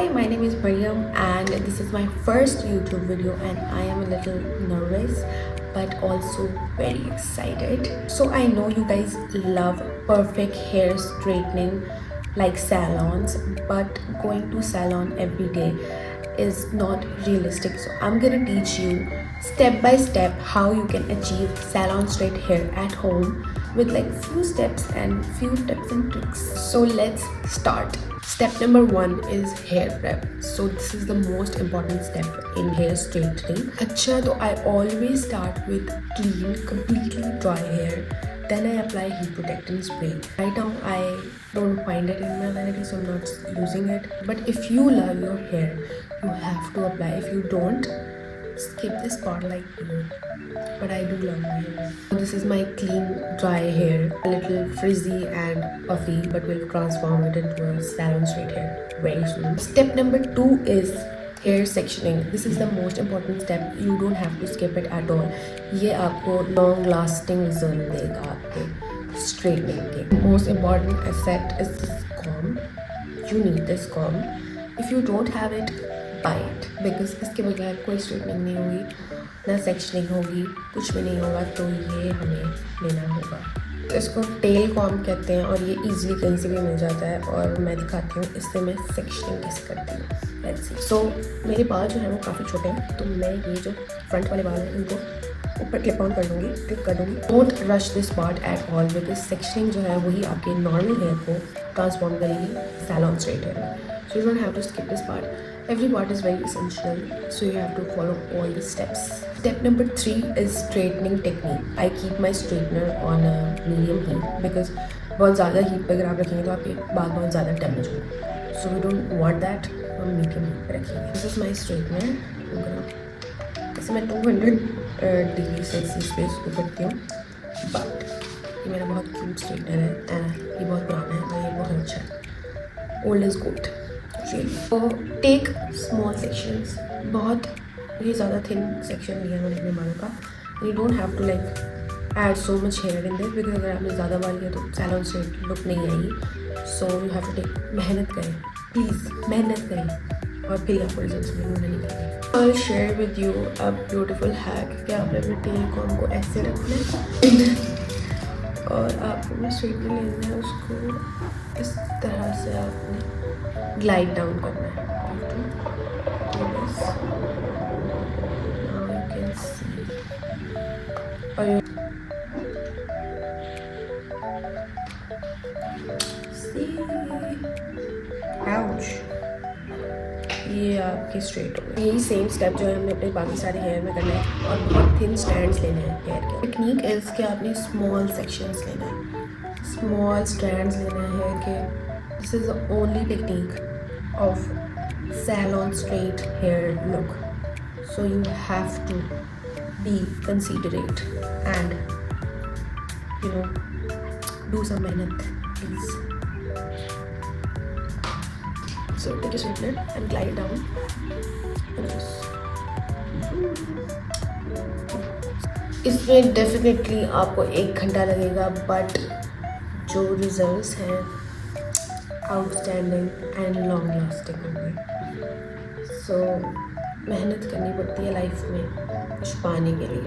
Hi, my name is Mariam and this is my first YouTube video and I am a little nervous but also very excited. So I know you guys love perfect hair straightening like salons, but going to salon every day is not realistic. So I'm gonna teach you step by step how you can achieve salon straight hair at home with like few steps and few tips and tricks. So let's start. Step number 1 is hair prep. So this is the most important step in hair straightening. अच्छा तो I always start with clean, completely dry hair. Then I apply heat protectant spray. Right now I don't find it in my vanity, so I'm not using it. But if you love your hair, you have to apply. If you don't, skip this part like me. But I do love my hair. This is my clean dry hair, a little frizzy and puffy, but we'll transform it into a salon straight hair very soon. Step number 2 is hair sectioning. This is the most important step. You don't have to skip it at all. ये आपको long lasting result देगा आपके straightening के. Most important asset is this comb. You need this comb. If you don't have it, buy it, because इसके बगैर कोई straightening नहीं होगी, ना sectioning होगी, कुछ भी नहीं होगा. तो ये हमें लेना होगा. इसको टेल कॉम्ब कहते हैं और ये इजीली कहीं से भी मिल जाता है और मैं दिखाती हूँ इससे मैं सेक्शनिंग कैसे करती हूँ. Let's see. सो मेरे बाल जो है वो काफ़ी छोटे हैं, तो मैं ये जो फ्रंट वाले बाल हैं इनको ऊपर क्लिप ऑन कर दूँगी, क्लिप कर दूँगी. Don't rush this part at all, because sectioning जो है वही आपके नॉर्मल हेयर को ट्रांसफॉर्म करेगी सैलॉन स्ट्रेट हेयर में. So you don't have to skip this part. Every part is very essential, so you have to follow all the steps. Step number 3 is straightening technique. I keep my straightener on a medium heat because बहुत ज़्यादा heat पे अगर आप रखेंगे तो आपके बाल बहुत ज़्यादा डैमेज होंगे. So we don't want that. हम medium heat पे रखेंगे. This is my straightener. ऐसे मैं 200 डिग्री सेल्सियस पे इसको करती हूँ, but ये मेरा बहुत क्यूट straightener है and ये बहुत पुराना है, ये बहुत अच्छा है. Old is good. तो टेक स्मॉल सेक्शंस. बहुत ये ज़्यादा थिन सेक्शन लिया मैंने अपने बालों का. You don't have to like add so much hair in this, because अगर आपने ज़्यादा बाल किया तो सैलॉन स्ट्रेट लुक नहीं आएगी. So you have to take. मेहनत करें प्लीज़, मेहनत करें और फिर आपको रिजल्ट मिलेंगे. नहीं I share with you a beautiful hack कि आपने अपने टेल कॉम्ब को ऐसे रखना है और आपको स्ट्रेटनर लेना है, उसको इस तरह से आपने ग्लाइड डाउन करना है. ये आपके स्ट्रेट हो गए. यही सेम स्टेप जो है हमने अपने बाकी सारे हेयर में करना है और बहुत थिन स्ट्रैंड्स लेने हैं हेयर के. टेक्निक इज कि आपने स्मॉल सेक्शंस लेना है, स्मॉल स्ट्रैंड्स लेना है हेयर के. This is the only technique of salon straight hair look. So you have to be considerate and do some mehnat, please. So take a straightener and glide it down. इसमें definitely आपको 1 घंटा लगेगा, but जो results हैं outstanding and long lasting होंगे. सो मेहनत करनी पड़ती है लाइफ में कुछ पाने के लिए,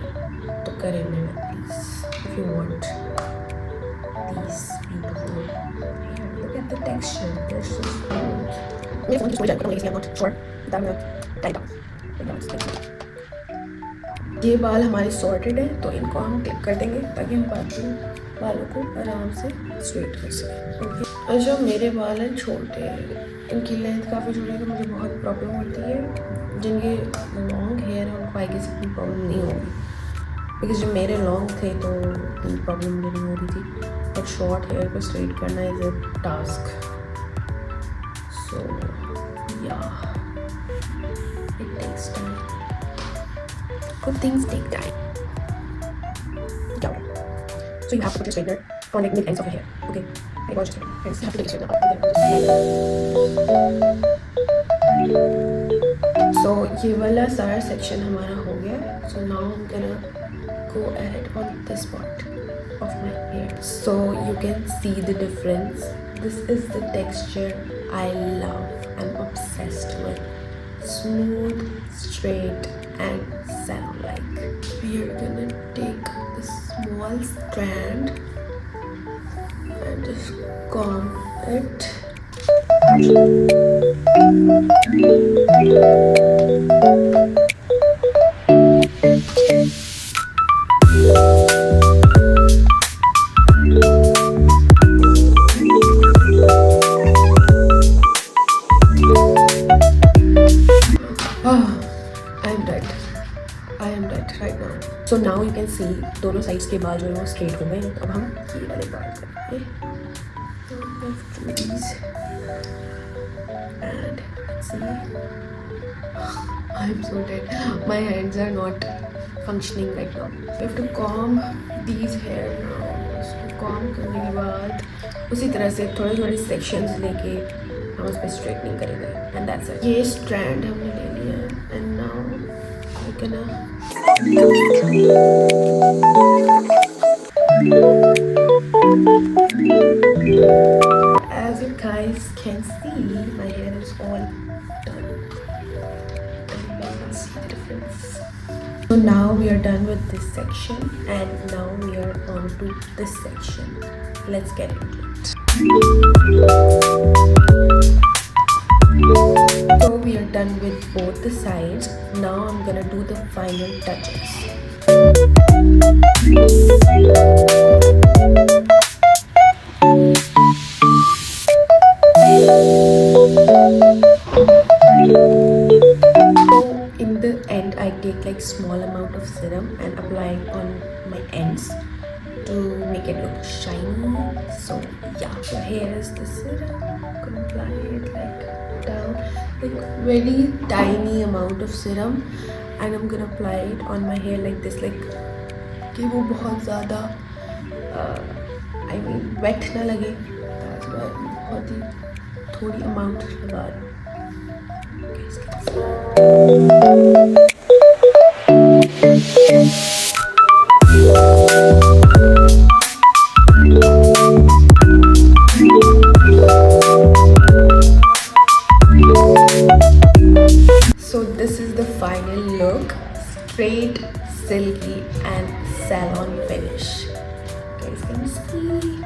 तो करें मेहनत please. If you want this beautiful hair, look at the texture, they are so smooth. मेरे फोन की storage I am not sure that मैं टाइट डाउन. ये बाल हमारे सॉर्टेड है तो इनको हम क्लिप कर देंगे ताकि हम बाकी बालों को आराम से स्ट्रेट कर सकें. ओके. और जो मेरे बाल हैं छोटे, इनकी लेंथ काफ़ी छोटी है तो मुझे बहुत प्रॉब्लम होती है. जिनके लॉन्ग हेयर है उनको आई गेस इतनी प्रॉब्लम नहीं होगी, बिकॉज जो मेरे लॉन्ग थे तो इतनी प्रॉब्लम मुझे नहीं हो रही थी. बट शॉर्ट हेयर को स्ट्रेट करना is a task. So yeah it takes time. Good things take time. So you have to put your straightener on like mid ends of your hair. Okay. I watch it. Friends, you have to take your straightener. So ये वाला सारा section हमारा हो गया. So now I'm gonna go ahead on this part of my hair. So you can see the difference. This is the texture I'm obsessed with smooth, straight and salon-like. We are gonna take the small strand and just comb it. I am dead right now. So now you can see दोनों sides के बाल जो है वो straight हो गए. अब हम ये वाले बाल करेंगे. And see, I'm so dead. My hands are not functioning right now. I have to comb these hair now. इसको comb करने के बाद उसी तरह से थोड़े थोड़े sections लेके हम उस पर straightening करेंगे. And that's it. ये strand हमने ले लिया है. And now we're gonna as you guys can see, my hair is all done and you guys can see the difference. So now we are done with this section and now we are on to this section. Let's get into it. So we are done with both the sides. Now I'm gonna do the final touches. So in the end I take like small amount of serum and apply it on my ends to make it look shiny. So yeah, so here is the serum. I'm gonna apply it like down, like very tiny amount of serum, and I'm gonna apply it on my hair like this, like कि वो बहुत ज़्यादा I mean wet ना लगे. That's why बहुत ही थोड़ी amount लगा रही हूँ. So this is the final look, straight, silky and salon finish. You guys can see.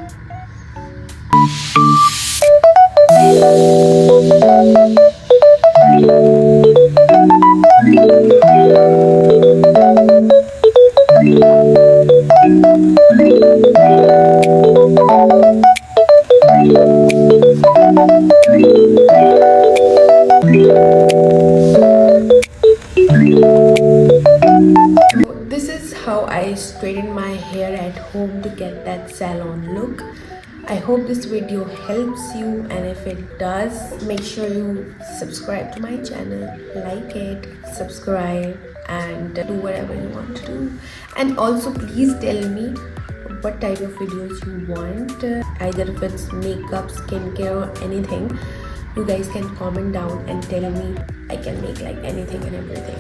This is how I straighten my hair at home to get that salon look. I hope this video helps you, and if it does, make sure you subscribe to my channel, like it, subscribe and do whatever you want to do. And also please tell me what type of videos you want, either if it's makeup, skincare or anything. You guys can comment down and tell me. I can make like anything and everything.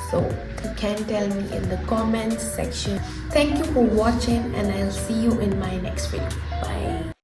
So you can tell me in the comments section. Thank you for watching and I'll see you in my next video. Bye.